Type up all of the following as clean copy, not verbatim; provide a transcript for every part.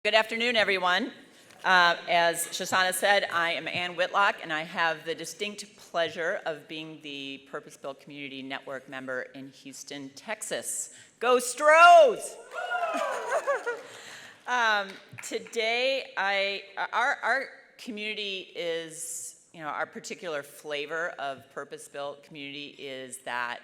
Good afternoon, everyone. As Shoshana said, I am Ann Whitlock, and I have the distinct pleasure of being the Purpose-Built Community Network member in Houston, Texas. Go Stros! Today, our community is, our particular flavor of Purpose-Built Community is that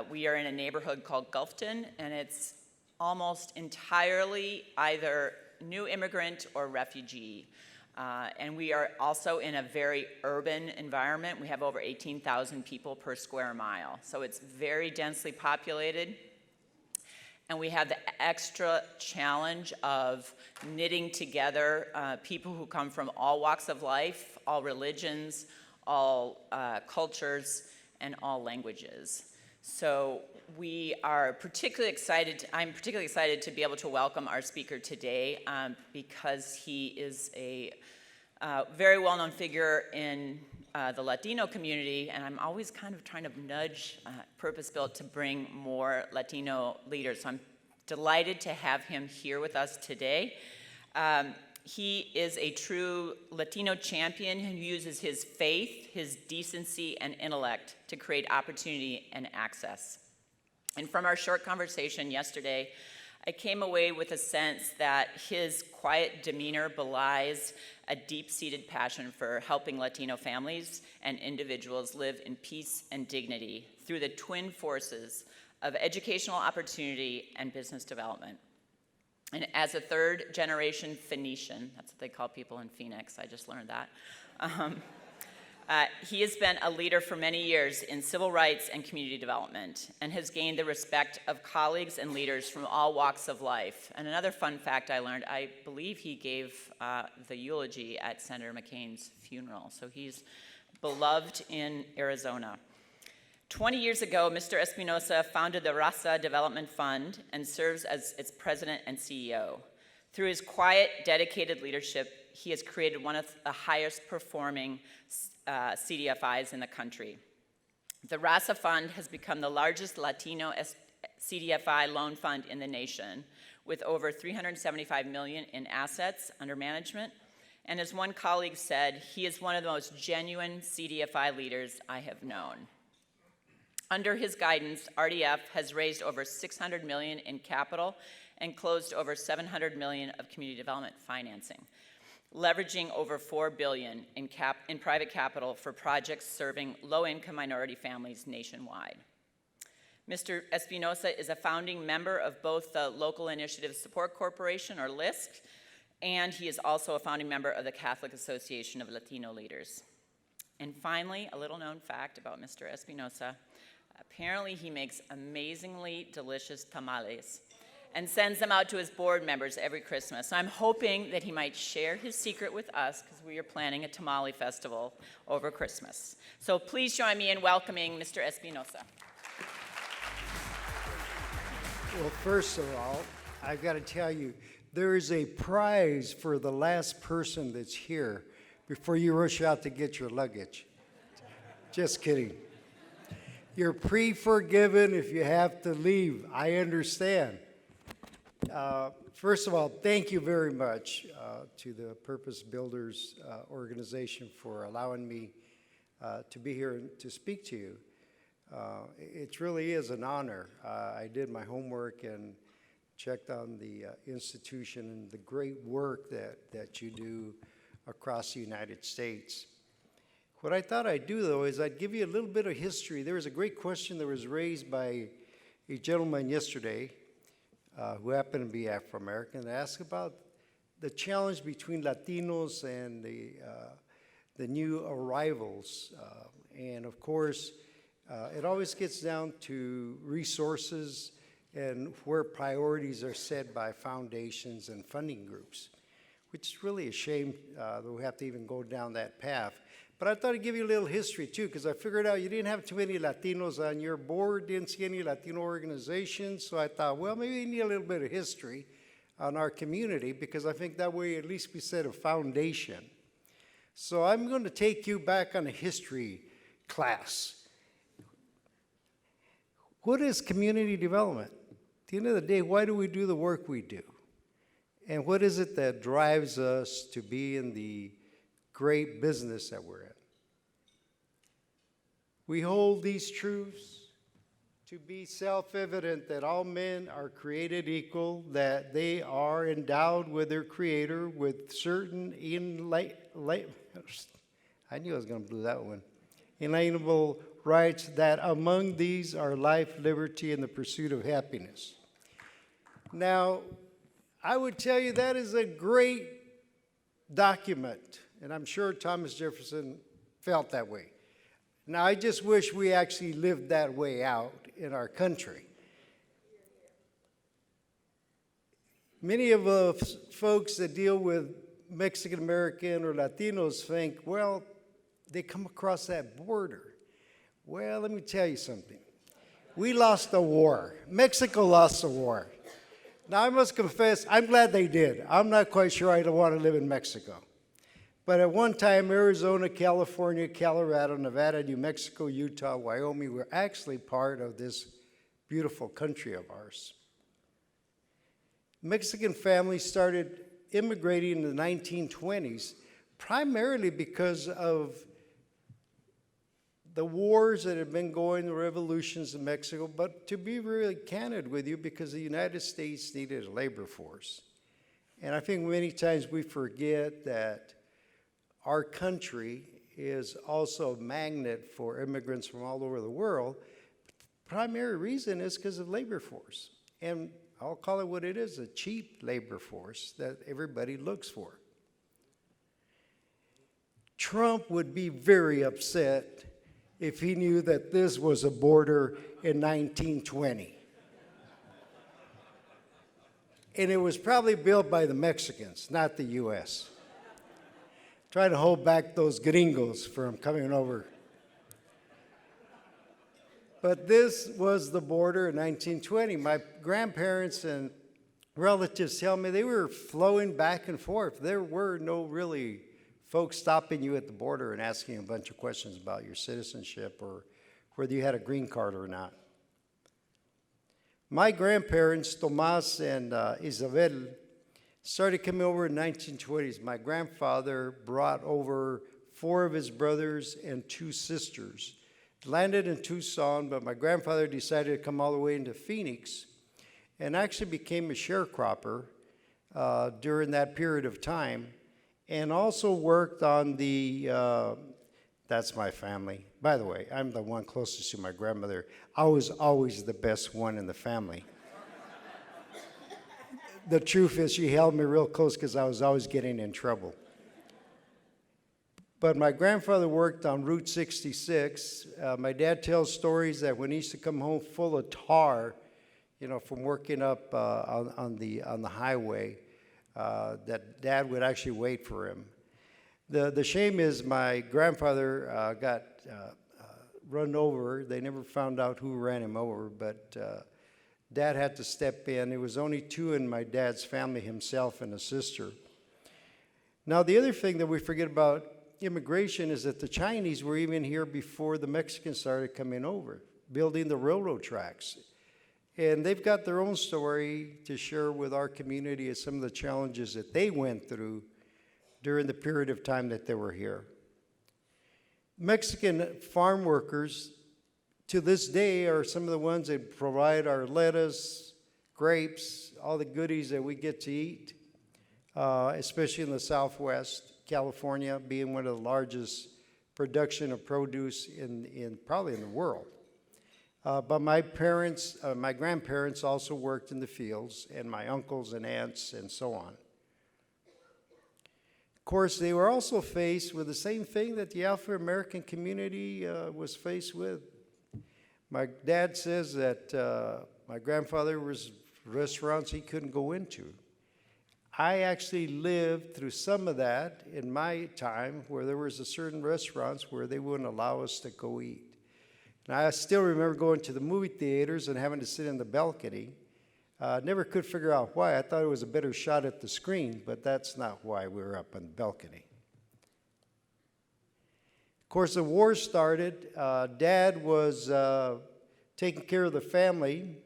we are in a neighborhood called Gulfton, and it's almost entirely either new immigrant or refugee. And we are also in a very urban environment. We have over 18,000 people per square mile. So it's very densely populated. And we have the extra challenge of knitting together people who come from all walks of life, all religions, all cultures, and all languages. So we are particularly excited, I'm particularly excited to be able to welcome our speaker today because he is a very well-known figure in the Latino community, and I'm always kind of trying to nudge Purpose-Built to bring more Latino leaders. So I'm delighted to have him here with us today. He is a true Latino champion who uses his faith, his decency, and intellect to create opportunity and access. And from our short conversation yesterday, I came away with a sense that his quiet demeanor belies a deep-seated passion for helping Latino families and individuals live in peace and dignity through the twin forces of educational opportunity and business development. And as a third-generation Phoenician, that's what they call people in Phoenix, I just learned that, he has been a leader for many years in civil rights and community development and has gained the respect of colleagues and leaders from all walks of life. And another fun fact I learned, I believe he gave the eulogy at Senator McCain's funeral, so he's beloved in Arizona. 20 years ago, Mr. Espinoza founded the Raza Development Fund and serves as its president and CEO. Through his quiet, dedicated leadership, he has created one of the highest performing CDFIs in the country. The Raza Fund has become the largest Latino CDFI loan fund in the nation, with over $375 million in assets under management. And as one colleague said, he is one of the most genuine CDFI leaders I have known. Under his guidance, RDF has raised over $600 million in capital and closed over $700 million of community development financing, leveraging over $4 billion in private capital for projects serving low-income minority families nationwide. Mr. Espinoza is a founding member of both the Local Initiative Support Corporation, or LISC, and he is also a founding member of the Catholic Association of Latino Leaders. And finally, a little-known fact about Mr. Espinoza. Apparently, he makes amazingly delicious tamales and sends them out to his board members every Christmas. So I'm hoping that he might share his secret with us because we are planning a tamale festival over Christmas. So please join me in welcoming Mr. Espinoza. Well, first of all, I've got to tell you, there is a prize for the last person that's here before you rush out to get your luggage. Just kidding. You're pre-forgiven if you have to leave. I understand. First of all, thank you very much to the Purpose Builders organization for allowing me to be here and to speak to you. It really is an honor. I did my homework and checked on the institution and the great work that you do across the United States. What I thought I'd do, though, is I'd give you a little bit of history. There was a great question that was raised by a gentleman yesterday who happened to be Afro-American, asked about the challenge between Latinos and the new arrivals. And of course, it always gets down to resources and where priorities are set by foundations and funding groups, which is really a shame that we have to even go down that path. But I thought I'd give you a little history, too, because I figured out you didn't have too many Latinos on your board, didn't see any Latino organizations, so I thought, well, maybe we need a little bit of history on our community, because I think that way at least we set a foundation. So I'm going to take you back on a history class. What is community development? At the end of the day, why do we do the work we do? And what is it that drives us to be in the great business that we're in? We hold these truths to be self-evident that all men are created equal, that they are endowed with their Creator with certain I knew I was going to blow that one. Inalienable rights, that among these are life, liberty, and the pursuit of happiness. Now, I would tell you that is a great document, and I'm sure Thomas Jefferson felt that way. Now, I just wish we actually lived that way out in our country. Many of us folks that deal with Mexican American or Latinos think, well, they come across that border. Well, let me tell you something. We lost the war. Mexico lost the war. Now, I must confess, I'm glad they did. I'm not quite sure I don't want to live in Mexico. But at one time, Arizona, California, Colorado, Nevada, New Mexico, Utah, Wyoming were actually part of this beautiful country of ours. Mexican families started immigrating in the 1920s, primarily because of the wars that had been going, the revolutions in Mexico, but to be really candid with you, because the United States needed a labor force. And I think many times we forget that our country is also a magnet for immigrants from all over the world. The primary reason is because of labor force. And I'll call it what it is, a cheap labor force that everybody looks for. Trump would be very upset if he knew that this was a border in 1920. And it was probably built by the Mexicans, not the U.S. Trying to hold back those gringos from coming over. But this was the border in 1920. My grandparents and relatives tell me they were flowing back and forth. There were no really folks stopping you at the border and asking a bunch of questions about your citizenship or whether you had a green card or not. My grandparents, Tomas and Isabel, started coming over in the 1920s. My grandfather brought over 4 of his brothers and 2 sisters. Landed in Tucson, but my grandfather decided to come all the way into Phoenix and actually became a sharecropper during that period of time, and also worked on the, that's my family. By the way, I'm the one closest to my grandmother. I was always the best one in the family. The truth is, she held me real close because I was always getting in trouble. But my grandfather worked on Route 66. My dad tells stories that when he used to come home full of tar, you know, from working up on the highway, that Dad would actually wait for him. The shame is my grandfather got run over. They never found out who ran him over, but Dad had to step in. There was only 2 in my dad's family, himself and a sister. Now, the other thing that we forget about immigration is that the Chinese were even here before the Mexicans started coming over, building the railroad tracks. And they've got their own story to share with our community of some of the challenges that they went through during the period of time that they were here. Mexican farm workers to this day are some of the ones that provide our lettuce, grapes, all the goodies that we get to eat, especially in the Southwest, California being one of the largest production of produce probably in the world. But my grandparents also worked in the fields, and my uncles and aunts and so on. Of course, they were also faced with the same thing that the Afro-American community was faced with. My dad says that my grandfather was restaurants he couldn't go into. I actually lived through some of that in my time where there was a certain restaurants where they wouldn't allow us to go eat. And I still remember going to the movie theaters and having to sit in the balcony. Never could figure out why. I thought it was a better shot at the screen, but that's not why we were up on the balcony. Of course, the war started. Dad was taking care of the family,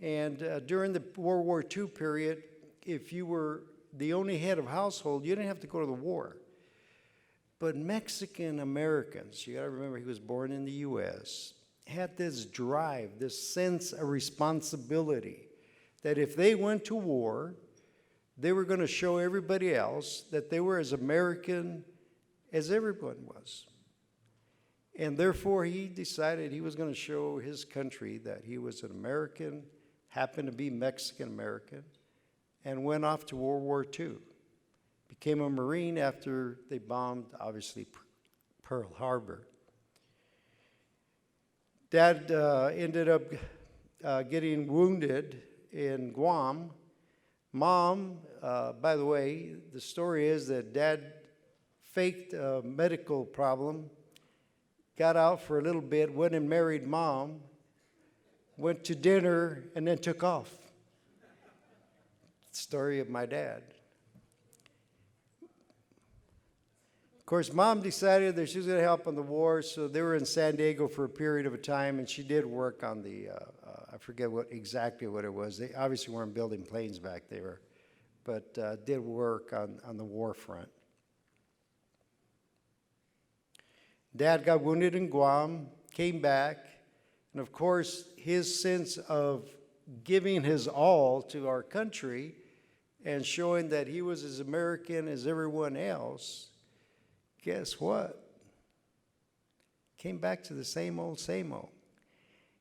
and during the World War II period, if you were the only head of household, you didn't have to go to the war. But Mexican Americans, you got to remember he was born in the U.S., had this drive, this sense of responsibility that if they went to war, they were going to show everybody else that they were as American as everyone was. And therefore, he decided he was going to show his country that he was an American, happened to be Mexican American, and went off to World War II. Became a Marine after they bombed, obviously, Pearl Harbor. Dad ended up getting wounded in Guam. Mom, by the way, the story is that Dad faked a medical problem, got out for a little bit, went and married Mom, went to dinner, and then took off. Story of my dad. Of course, Mom decided that she was going to help in the war, so they were in San Diego for a period of time, and she did work on the, I forget exactly what it was. They obviously weren't building planes back there, but did work on the war front. Dad got wounded in Guam, came back, and of course, his sense of giving his all to our country and showing that he was as American as everyone else, guess what? Came back to the same old, same old.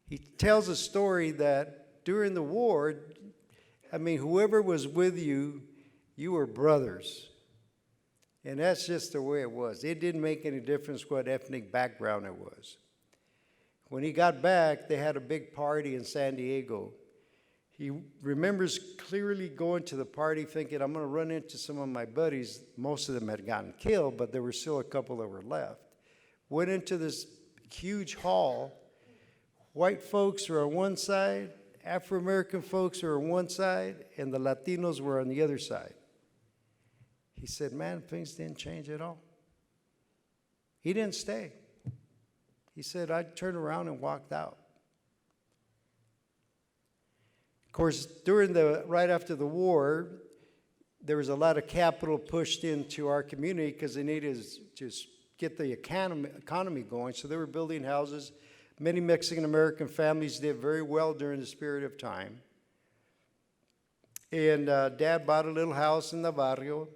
He tells a story that during the war, I mean, whoever was with you, you were brothers. And that's just the way it was. It didn't make any difference what ethnic background it was. When he got back, they had a big party in San Diego. He remembers clearly going to the party thinking, I'm going to run into some of my buddies. Most of them had gotten killed, but there were still a couple that were left. Went into this huge hall. White folks were on one side, Afro-American folks were on one side, and the Latinos were on the other side. He said, man, things didn't change at all. He didn't stay. He said, I turned around and walked out. Of course, right after the war, there was a lot of capital pushed into our community because they needed to get the economy going. So they were building houses. Many Mexican-American families did very well during this period of time. And Dad bought a little house in the barrio.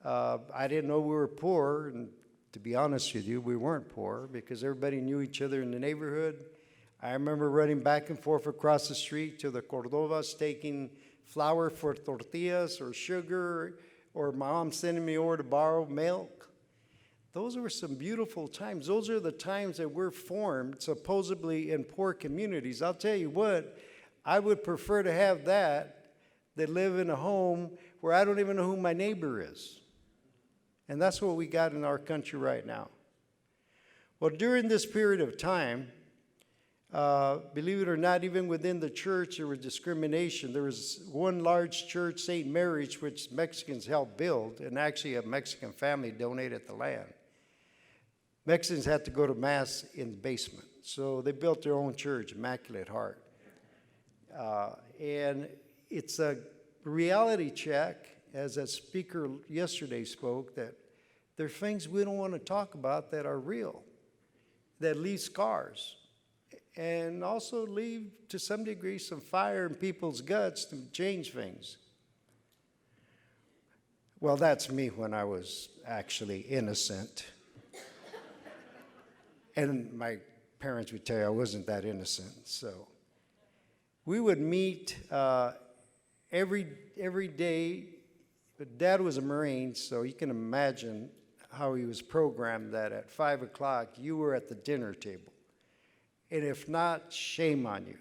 I didn't know we were poor, and to be honest with you, we weren't poor because everybody knew each other in the neighborhood. I remember running back and forth across the street to the Cordovas, taking flour for tortillas or sugar, or Mom sending me over to borrow milk. Those were some beautiful times. Those are the times that we're formed, supposedly in poor communities. I'll tell you what, I would prefer to have that than live in a home where I don't even know who my neighbor is. And that's what we got in our country right now. Well, during this period of time, believe it or not, even within the church, there was discrimination. There was one large church, St. Mary's, which Mexicans helped build, and actually a Mexican family donated the land. Mexicans had to go to Mass in the basement, so they built their own church, Immaculate Heart. And it's a reality check, as a speaker yesterday spoke, that there are things we don't want to talk about that are real, that leave scars, and also leave, to some degree, some fire in people's guts to change things. Well, that's me when I was actually innocent. And my parents would tell you I wasn't that innocent. So we would meet every day. But Dad was a Marine, so you can imagine how he was programmed that at 5 o'clock you were at the dinner table. And if not, shame on you.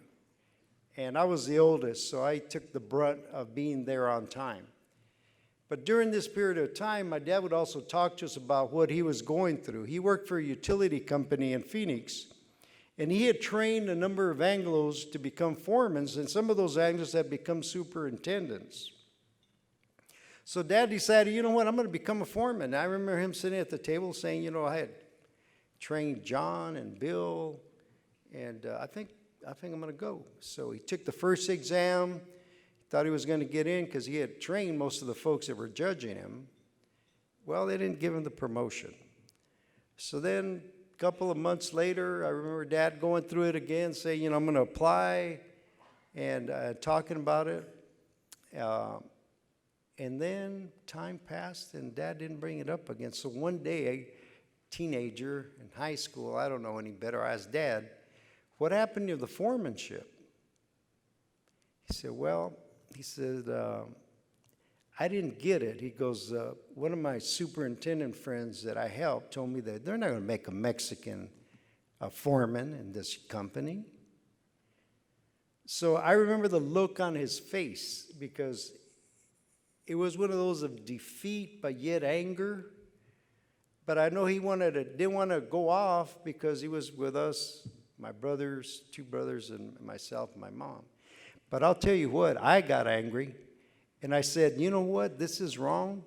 And I was the oldest, so I took the brunt of being there on time. But during this period of time, my dad would also talk to us about what he was going through. He worked for a utility company in Phoenix, and he had trained a number of Anglos to become foremen, and some of those Anglos had become superintendents. So Dad decided, you know what, I'm going to become a foreman. I remember him sitting at the table saying, you know, I had trained John and Bill, and I think I'm going to go. So he took the first exam, Thought he was going to get in because he had trained most of the folks that were judging him. Well, they didn't give him the promotion. So then a couple of months later, I remember Dad going through it again, saying, I'm going to apply, and talking about it. And then time passed, and Dad didn't bring it up again. So one day, a teenager in high school, I don't know any better, I asked Dad, what happened to the foremanship? He said, I didn't get it. He goes, one of my superintendent friends that I helped told me that they're not going to make a Mexican foreman in this company. So I remember the look on his face, because it was one of those of defeat but yet anger. But I know he didn't want to go off, because he was with us, my brothers, 2 brothers, and myself and my mom. But I'll tell you what, I got angry. And I said, you know what, this is wrong.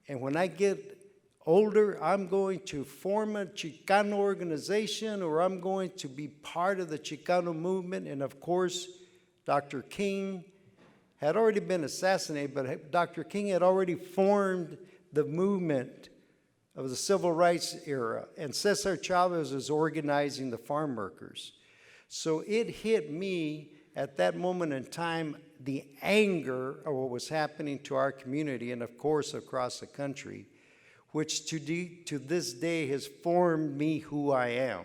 And when I get older, I'm going to form a Chicano organization, or I'm going to be part of the Chicano movement. And of course, Dr. King had already been assassinated, but Dr. King had already formed the movement of the civil rights era. And Cesar Chavez was organizing the farm workers. So it hit me at that moment in time, the anger of what was happening to our community, and of course across the country, which to this day has formed me who I am,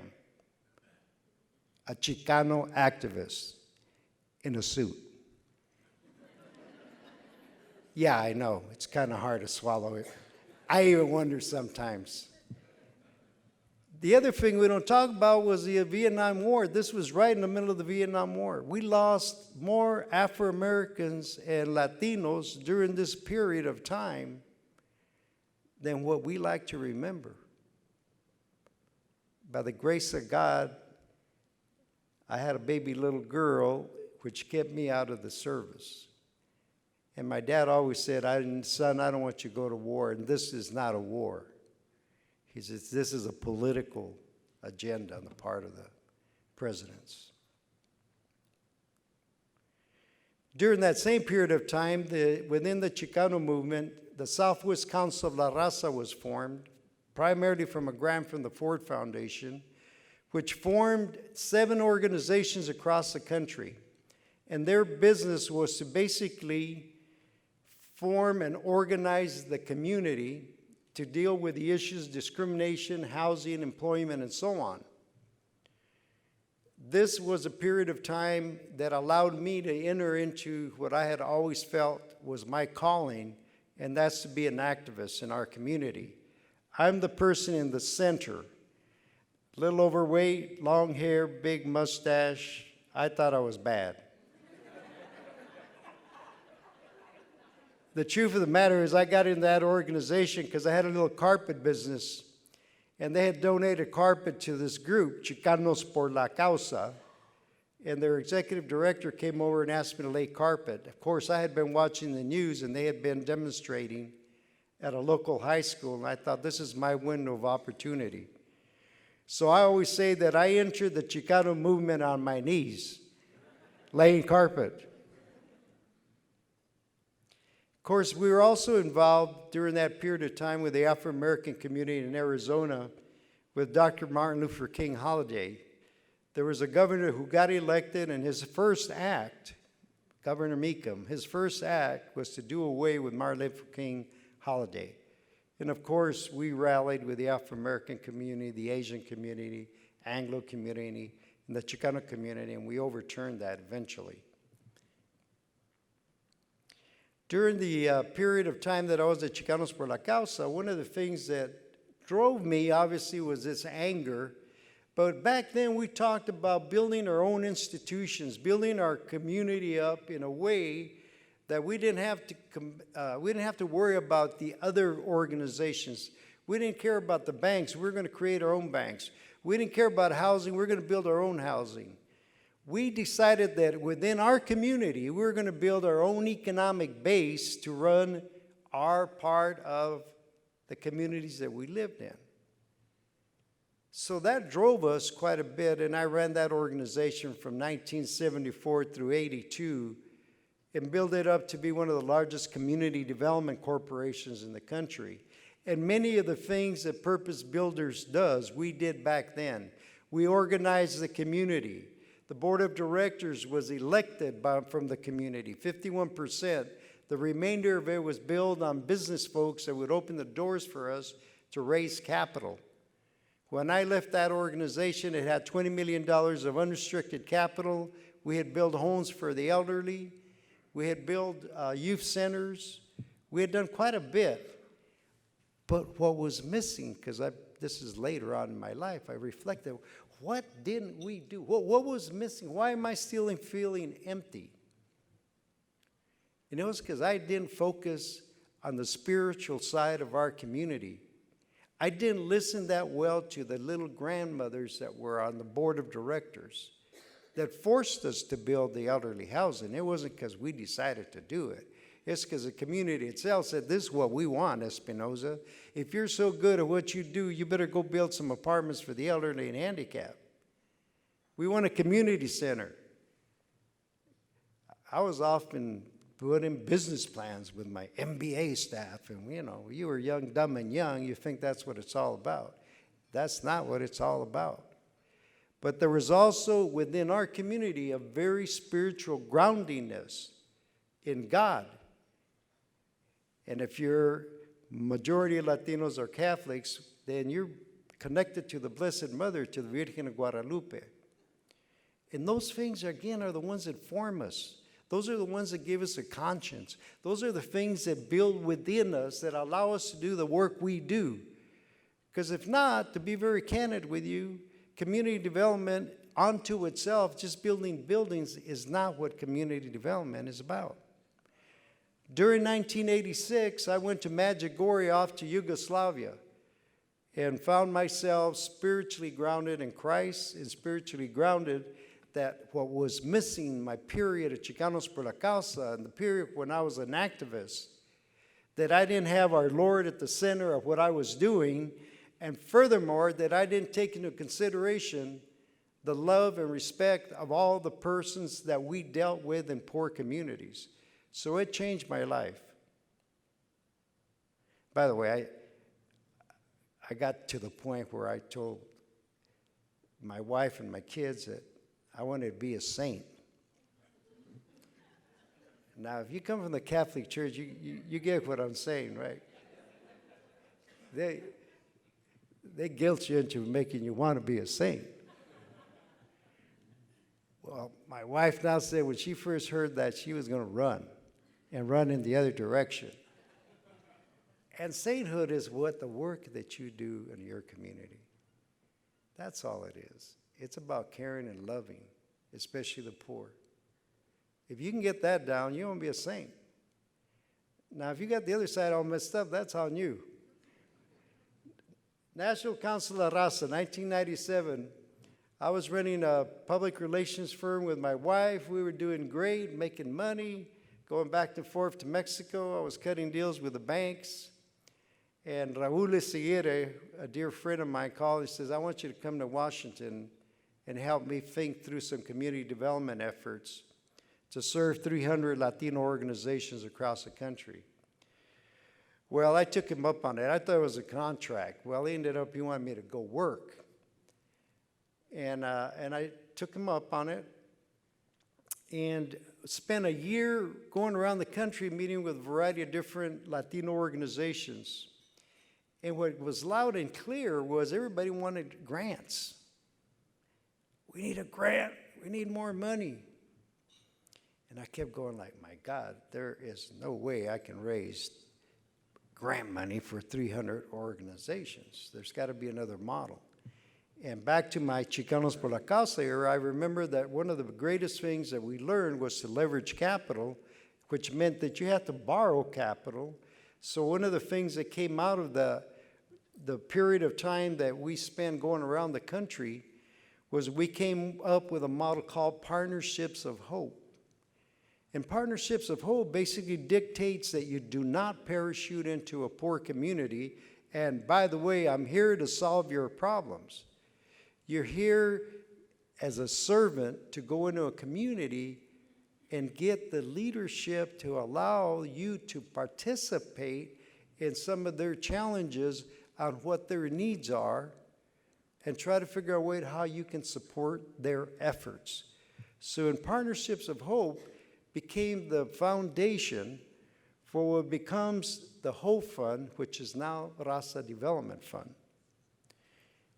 a Chicano activist in a suit. Yeah, I know, it's kind of hard to swallow it. I even wonder sometimes. The other thing we don't talk about was the Vietnam War. This was right in the middle of the Vietnam War. We lost more Afro-Americans and Latinos during this period of time than what we like to remember. By the grace of God, I had a baby little girl, which kept me out of the service. And my dad always said, son, I don't want you to go to war, and this is not a war. He says, this is a political agenda on the part of the presidents. During that same period of time, within the Chicano movement, the Southwest Council of La Raza was formed, primarily from a grant from the Ford Foundation, which formed 7 organizations across the country. And their business was to basically form and organize the community to deal with the issues, discrimination, housing, employment, and so on. This was a period of time that allowed me to enter into what I had always felt was my calling, and that's to be an activist in our community. I'm the person in the center, a little overweight, long hair, big mustache. I thought I was bad. The truth of the matter is I got in that organization because I had a little carpet business, and they had donated carpet to this group, Chicanos por la Causa, and their executive director came over and asked me to lay carpet. Of course, I had been watching the news, and they had been demonstrating at a local high school, and I thought, this is my window of opportunity. So I always say that I entered the Chicano movement on my knees, laying carpet. Of course, we were also involved during that period of time with the Afro-American community in Arizona with Dr. Martin Luther King holiday. There was a governor who got elected, and his first act, Governor Meekum, his first act was to do away with Martin Luther King holiday. And of course, we rallied with the Afro-American community, the Asian community, Anglo community, and the Chicano community, and we overturned that eventually. During the period of time that I was at Chicanos por la Causa, one of the things that drove me, obviously, was this anger. But back then, we talked about building our own institutions, building our community up in a way that we didn't have to worry about the other organizations. We didn't care about the banks. We were going to create our own banks. We didn't care about housing. We were going to build our own housing. We decided that within our community, we were going to build our own economic base to run our part of the communities that we lived in. So that drove us quite a bit, and I ran that organization from 1974 through 82. and build it up to be one of the largest community development corporations in the country. And many of the things that Purpose Builders does, we did back then. We organized the community. The board of directors was elected from the community, 51%. The remainder of it was built on business folks that would open the doors for us to raise capital. When I left that organization, it had $20 million of unrestricted capital. We had built homes for the elderly. We had built youth centers. We had done quite a bit. But what was missing, because this is later on in my life, I reflected, what didn't we do? What was missing? Why am I still feeling empty? And it was because I didn't focus on the spiritual side of our community. I didn't listen that well to the little grandmothers that were on the board of directors that forced us to build the elderly housing. It wasn't because we decided to do it. It's because the community itself said, this is what we want, Espinoza. If you're so good at what you do, you better go build some apartments for the elderly and handicapped. We want a community center. I was often putting business plans with my MBA staff, and you were young, dumb, and young. You think that's what it's all about. That's not what it's all about. But there was also within our community a very spiritual groundingness in God. And if you're majority of Latinos are Catholics, then you're connected to the Blessed Mother, to the Virgen of Guadalupe. And those things, again, are the ones that form us. Those are the ones that give us a conscience. Those are the things that build within us, that allow us to do the work we do. Because if not, to be very candid with you, community development unto itself, just building buildings, is not what community development is about. During 1986, I went to Medjugorje off to Yugoslavia and found myself spiritually grounded in Christ and spiritually grounded that what was missing my period of Chicanos por la Causa and the period when I was an activist, that I didn't have our Lord at the center of what I was doing, and furthermore, that I didn't take into consideration the love and respect of all the persons that we dealt with in poor communities. So it changed my life. By the way, I got to the point where I told my wife and my kids that I wanted to be a saint. Now, if you come from the Catholic Church, you get what I'm saying, right? They guilt you into making you want to be a saint. Well, my wife now said when she first heard that, she was going to run in the other direction. And sainthood is what the work that you do in your community. That's all it is. It's about caring and loving, especially the poor. If you can get that down, you won't be a saint. Now, if you got the other side all messed up, that's on you. National Council of Raza, 1997. I was running a public relations firm with my wife. We were doing great, making money, going back and forth to Mexico. I was cutting deals with the banks. And Raúl Seguire, a dear friend of mine, called. He says, I want you to come to Washington and help me think through some community development efforts to serve 300 Latino organizations across the country. Well, I took him up on it. I thought it was a contract. Well, he wanted me to go work. And I took him up on it and spent a year going around the country meeting with a variety of different Latino organizations. And what was loud and clear was everybody wanted grants. We need a grant. We need more money. And I kept going like, my God, there is no way I can raise grant money for 300 organizations. There's got to be another model. And back to my Chicanos por la Causa era, I remember that one of the greatest things that we learned was to leverage capital, which meant that you had to borrow capital. So one of the things that came out of the period of time that we spent going around the country was we came up with a model called Partnerships of Hope. And Partnerships of Hope basically dictates that you do not parachute into a poor community. And by the way, I'm here to solve your problems. You're here as a servant to go into a community and get the leadership to allow you to participate in some of their challenges on what their needs are, and try to figure out a way to how you can support their efforts. So in Partnerships of Hope became the foundation for what becomes the Hope Fund, which is now Raza Development Fund.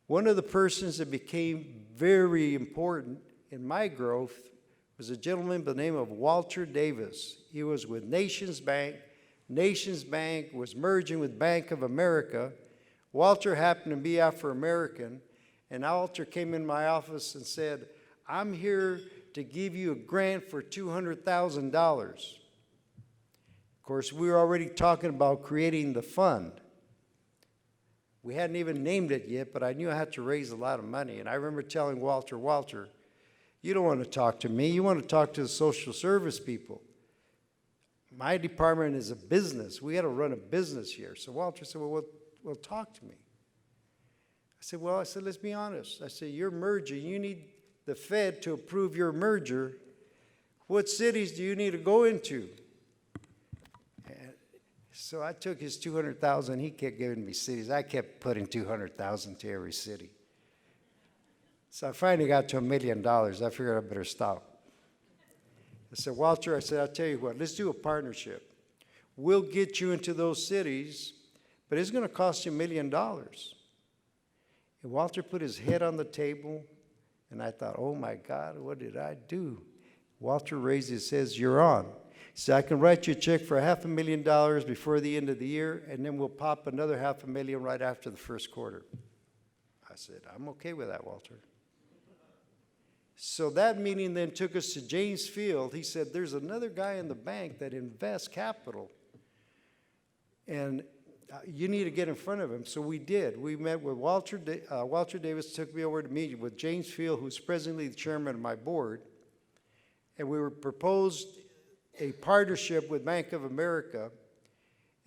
One of the persons that became very important in my growth was a gentleman by the name of Walter Davis. He was with Nations Bank. Nations Bank was merging with Bank of America. Walter happened to be Afro-American, and Walter came in my office and said, I'm here to give you a grant for $200,000. Of course, we were already talking about creating the fund. We hadn't even named it yet, but I knew I had to raise a lot of money. And I remember telling Walter, Walter, you don't want to talk to me. You want to talk to the social service people. My department is a business. We got to run a business here. So Walter said, well, talk to me. I said, let's be honest. I said, you're merging. You need the Fed to approve your merger. What cities do you need to go into? So I took his $200,000. He kept giving me cities. I kept putting $200,000 to every city. So I finally got to $1 million. I figured I better stop. I said, Walter, I said, I'll tell you what, let's do a partnership. We'll get you into those cities, but it's going to cost you $1 million. And Walter put his head on the table, and I thought, oh my God, what did I do? Walter raised his head, you're on. He said, I can write you a check for $500,000 before the end of the year, and then we'll pop another $500,000 right after the first quarter. I said, I'm okay with that, Walter. So that meeting then took us to James Field. He said, there's another guy in the bank that invests capital, and you need to get in front of him. So we did. We met with Walter Davis, took me over to meet with James Field, who's presently the chairman of my board, and we were proposed a partnership with Bank of America,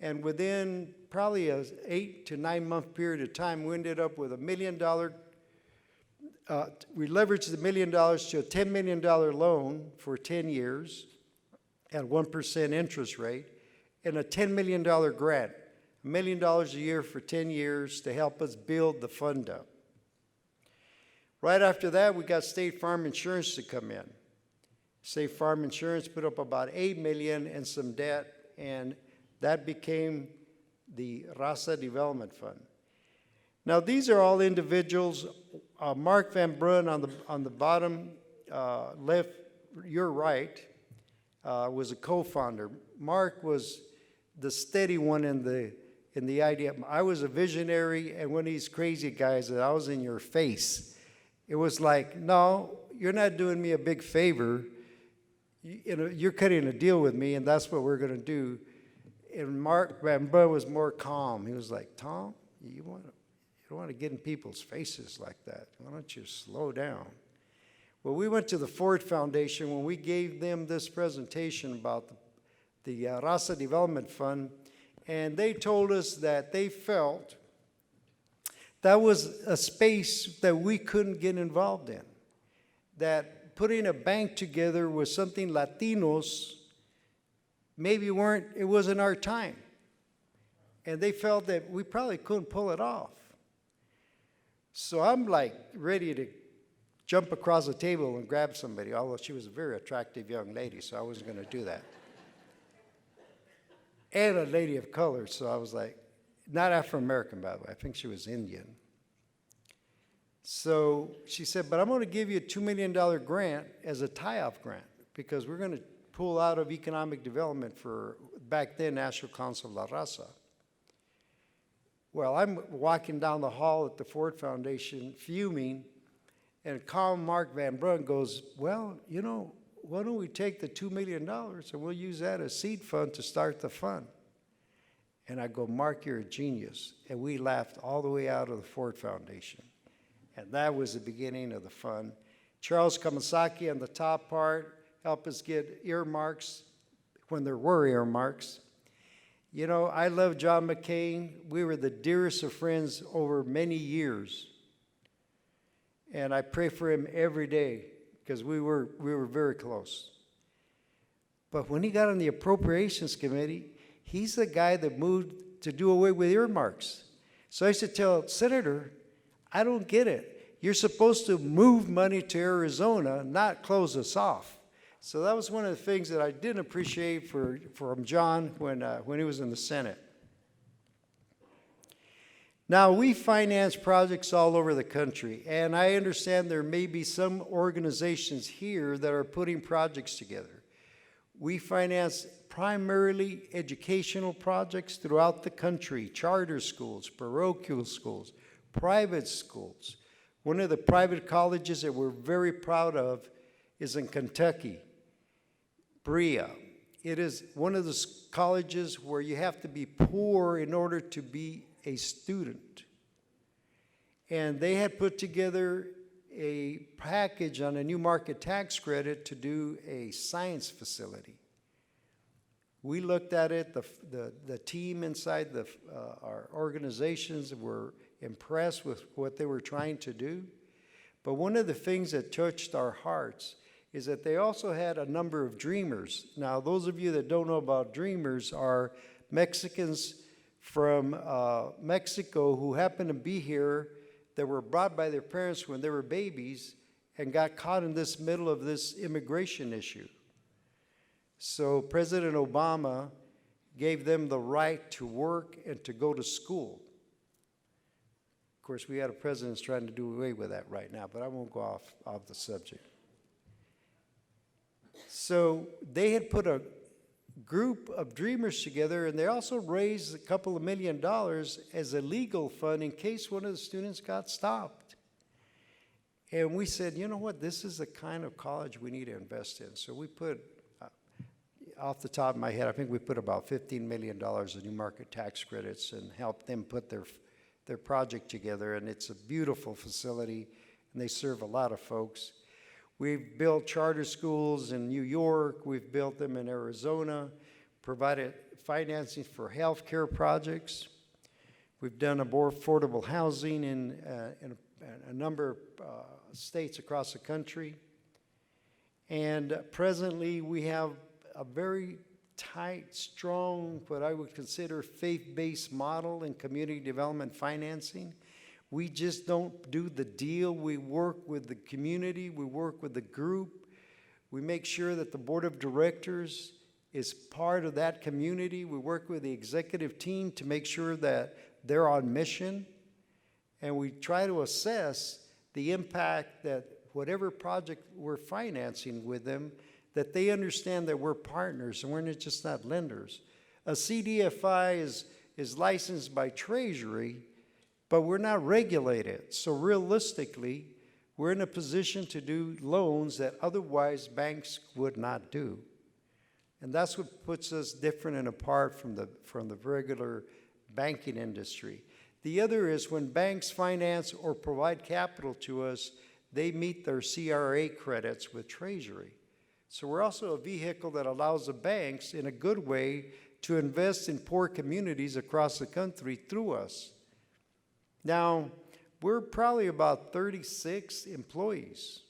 and within probably an 8 to 9 month period of time, we ended up with $1 million. We leveraged the $1 million to a $10 million loan for 10 years at 1% interest rate, and a $10 million grant, $1 million a year for 10 years to help us build the fund up. Right after that, we got State Farm Insurance to come in. State Farm Insurance put up about $8 million and some debt, and that became the Raza Development Fund. Now, these are all individuals. Mark Van Brun on the bottom left, your right, was a co-founder. Mark was the steady one in the idea. I was a visionary and one of these crazy guys that I was in your face. It was like, no, you're not doing me a big favor. You're cutting a deal with me, and that's what we're going to do. And Mark Van Brun was more calm. He was like, Tom, you don't want to get in people's faces like that. Why don't you slow down? Well, we went to the Ford Foundation when we gave them this presentation about the Raza Development Fund, and they told us that they felt that was a space that we couldn't get involved in, that putting a bank together was something Latinos maybe it wasn't our time. And they felt that we probably couldn't pull it off. So I'm like ready to jump across the table and grab somebody, although she was a very attractive young lady, so I wasn't going to do that. And a lady of color, so I was like, not Afro-American, by the way. I think she was Indian. So she said, but I'm going to give you a $2 million grant as a tie-off grant because we're going to pull out of economic development for, back then, National Council of La Raza. Well, I'm walking down the hall at the Ford Foundation fuming, and calm Mark Van Brun goes, well, you know, why don't we take the $2 million and we'll use that as seed fund to start the fund? And I go, Mark, you're a genius. And we laughed all the way out of the Ford Foundation. And that was the beginning of the fund. Charles Kamasaki on the top part helped us get earmarks when there were earmarks. You know, I love John McCain. We were the dearest of friends over many years. And I pray for him every day because we were very close. But when he got on the Appropriations Committee, he's the guy that moved to do away with earmarks. So I used to tell, Senator, I don't get it. You're supposed to move money to Arizona, not close us off. So that was one of the things that I didn't appreciate from John when he was in the Senate. Now, we finance projects all over the country, and I understand there may be some organizations here that are putting projects together. We finance primarily educational projects throughout the country, charter schools, parochial schools, private schools. One of the private colleges that we're very proud of is in Kentucky, Brea. It is one of the colleges where you have to be poor in order to be a student. And they had put together a package on a new market tax credit to do a science facility. We looked at it, the team inside our organizations were impressed with what they were trying to do. But one of the things that touched our hearts is that they also had a number of dreamers. Now, those of you that don't know about dreamers are Mexicans from Mexico who happened to be here that were brought by their parents when they were babies and got caught in this middle of this immigration issue. So President Obama gave them the right to work and to go to school. Of course, we had a president that's trying to do away with that right now, but I won't go off the subject. So they had put a group of dreamers together, and they also raised a couple of $1 million as a legal fund in case one of the students got stopped. And we said, you know what, this is the kind of college we need to invest in. So we put, off the top of my head, I think we put about $15 million in new market tax credits and helped them put their project together. And it's a beautiful facility, and they serve a lot of folks. We've built charter schools in New York. We've built them in Arizona, provided financing for healthcare projects. We've done more affordable housing in a number of states across the country. And presently, we have a very tight, strong, what I would consider faith-based model in community development financing. We just don't do the deal. We work with the community. We work with the group. We make sure that the board of directors is part of that community. We work with the executive team to make sure that they're on mission. And we try to assess the impact that whatever project we're financing with them, that they understand that we're partners and we're just not lenders. A CDFI is licensed by Treasury, but we're not regulated. So realistically, we're in a position to do loans that otherwise banks would not do. And that's what puts us different and apart from the regular banking industry. The other is when banks finance or provide capital to us, they meet their CRA credits with Treasury. So we're also a vehicle that allows the banks in a good way to invest in poor communities across the country through us. Now, we're probably about 36 employees,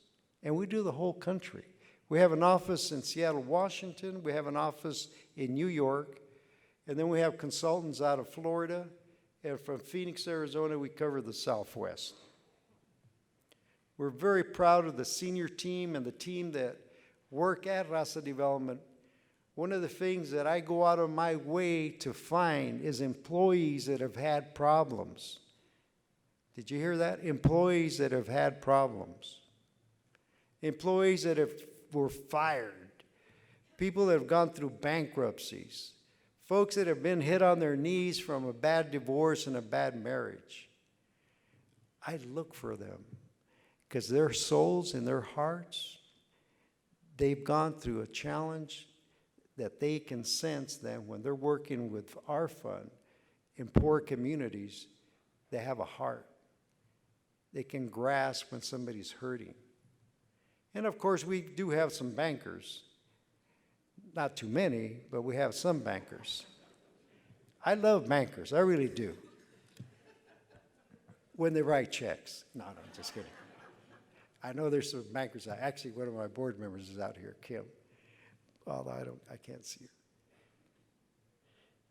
and we do the whole country. We have an office in Seattle, Washington. We have an office in New York. And then we have consultants out of Florida. And from Phoenix, Arizona, we cover the Southwest. We're very proud of the senior team and the team that work at Raza Development. One of the things that I go out of my way to find is employees that have had problems. Did you hear that? Employees that have had problems. Employees that were fired. People that have gone through bankruptcies. Folks that have been hit on their knees from a bad divorce and a bad marriage. I look for them because their souls and their hearts, they've gone through a challenge that they can sense that when they're working with our fund in poor communities, they have a heart. They can grasp when somebody's hurting. And of course, we do have some bankers. Not too many, but we have some bankers. I love bankers, I really do. When they write checks. No, I'm just kidding. I know there's some bankers. Actually, one of my board members is out here, Kim. Well, I can't see her.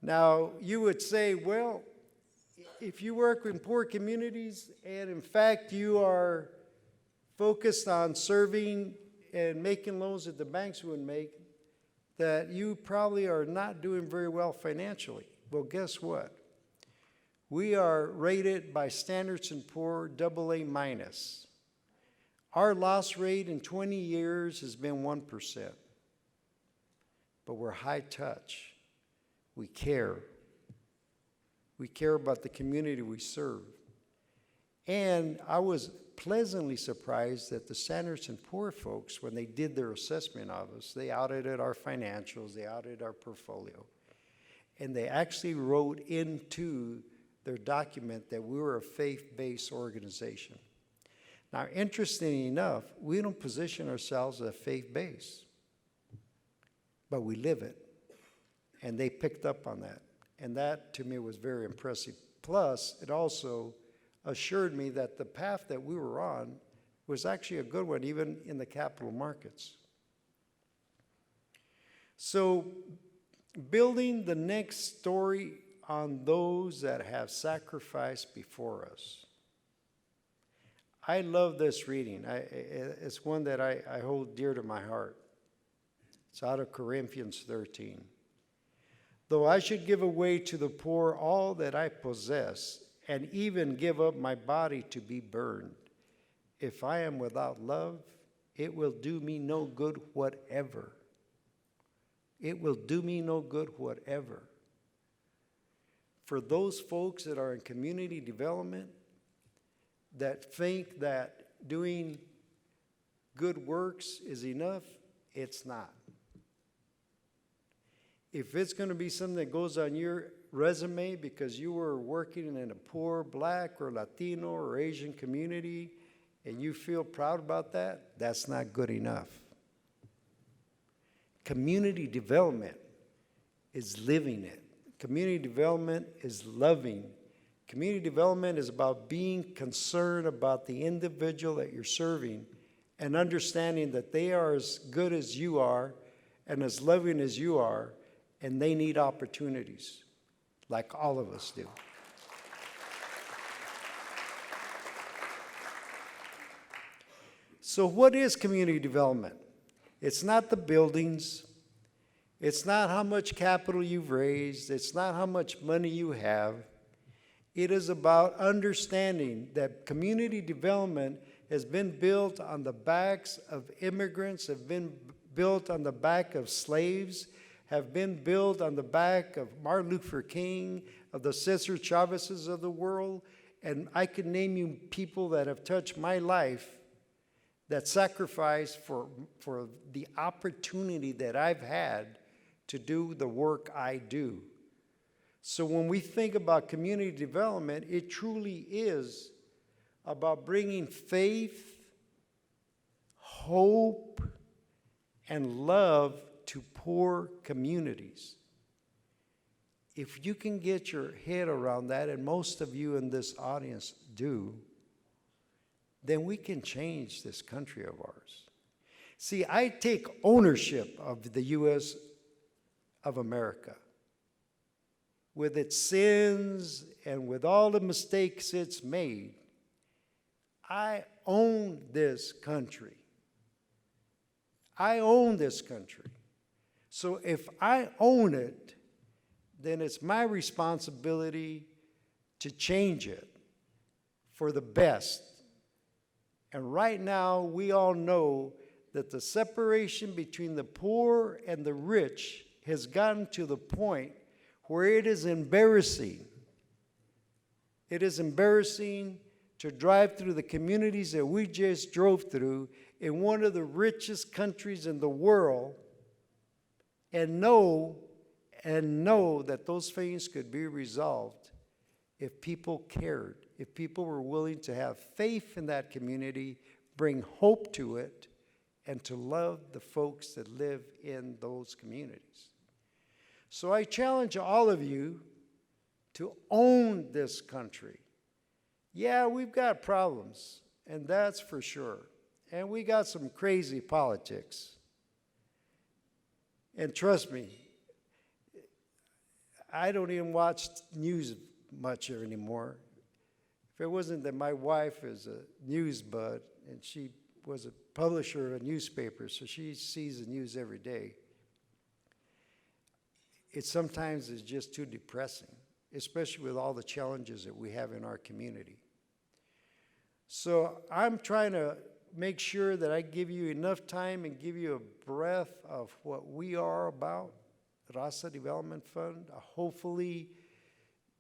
Now, you would say, well, if you work in poor communities and in fact you are focused on serving and making loans that the banks wouldn't make, that you probably are not doing very well financially. Well, guess what? We are rated by Standards & Poor AA minus. Our loss rate in 20 years has been 1%. But we're high touch. We care. We care about the community we serve. And I was pleasantly surprised that the Standards & Poor folks, when they did their assessment of us, they audited our financials, they audited our portfolio, and they actually wrote into their document that we were a faith-based organization. Now, interestingly enough, we don't position ourselves as faith-based, but we live it, and they picked up on that, and that, to me, was very impressive. Plus, it also assured me that the path that we were on was actually a good one, even in the capital markets. So, building the next story on those that have sacrificed before us. I love this reading. It's one that I hold dear to my heart. It's out of Corinthians 13. Though I should give away to the poor all that I possess, and even give up my body to be burned, if I am without love, it will do me no good whatever. It will do me no good whatever. For those folks that are in community development that think that doing good works is enough, it's not. If it's going to be something that goes on your resume because you were working in a poor Black or Latino or Asian community and you feel proud about that, that's not good enough. Community development is living it. Community development is loving. Community development is about being concerned about the individual that you're serving and understanding that they are as good as you are and as loving as you are, and they need opportunities, like all of us do. So what is community development? It's not the buildings. It's not how much capital you've raised. It's not how much money you have. It is about understanding that community development has been built on the backs of immigrants, have been built on the back of slaves, have been built on the back of Martin Luther King, of the Cesar Chavez's of the world, and I could name you people that have touched my life that sacrificed for the opportunity that I've had to do the work I do. So when we think about community development, it truly is about bringing faith, hope, and love to poor communities. If you can get your head around that, and most of you in this audience do, then we can change this country of ours. See, I take ownership of the U.S. of America. With its sins and with all the mistakes it's made, I own this country. I own this country. So if I own it, then it's my responsibility to change it for the best. And right now, we all know that the separation between the poor and the rich has gotten to the point where it is embarrassing. It is embarrassing to drive through the communities that we just drove through in one of the richest countries in the world and know that those things could be resolved if people cared, if people were willing to have faith in that community, bring hope to it, and to love the folks that live in those communities. So I challenge all of you to own this country. Yeah, we've got problems, and that's for sure. And we got some crazy politics. And trust me, I don't even watch news much anymore. If it wasn't that my wife is a news bud, and she was a publisher of a newspaper, so she sees the news every day, it sometimes is just too depressing, especially with all the challenges that we have in our community. So I'm trying to make sure that I give you enough time and give you a breath of what we are about, Raza Development Fund. Hopefully,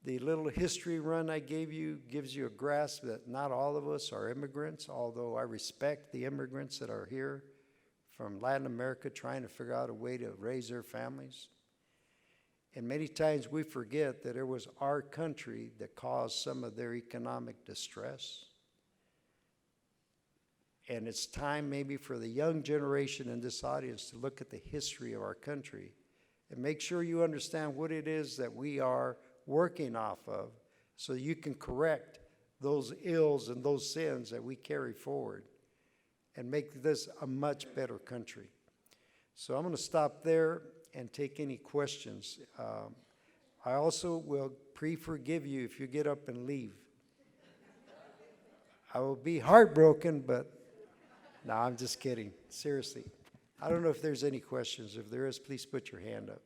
the little history run I gave you gives you a grasp that not all of us are immigrants, although I respect the immigrants that are here from Latin America trying to figure out a way to raise their families. And many times we forget that it was our country that caused some of their economic distress. And it's time maybe for the young generation in this audience to look at the history of our country and make sure you understand what it is that we are working off of so you can correct those ills and those sins that we carry forward and make this a much better country. So I'm going to stop there and take any questions. I also will pre-forgive you if you get up and leave. I will be heartbroken, but no, I'm just kidding. Seriously. I don't know if there's any questions. If there is, please put your hand up.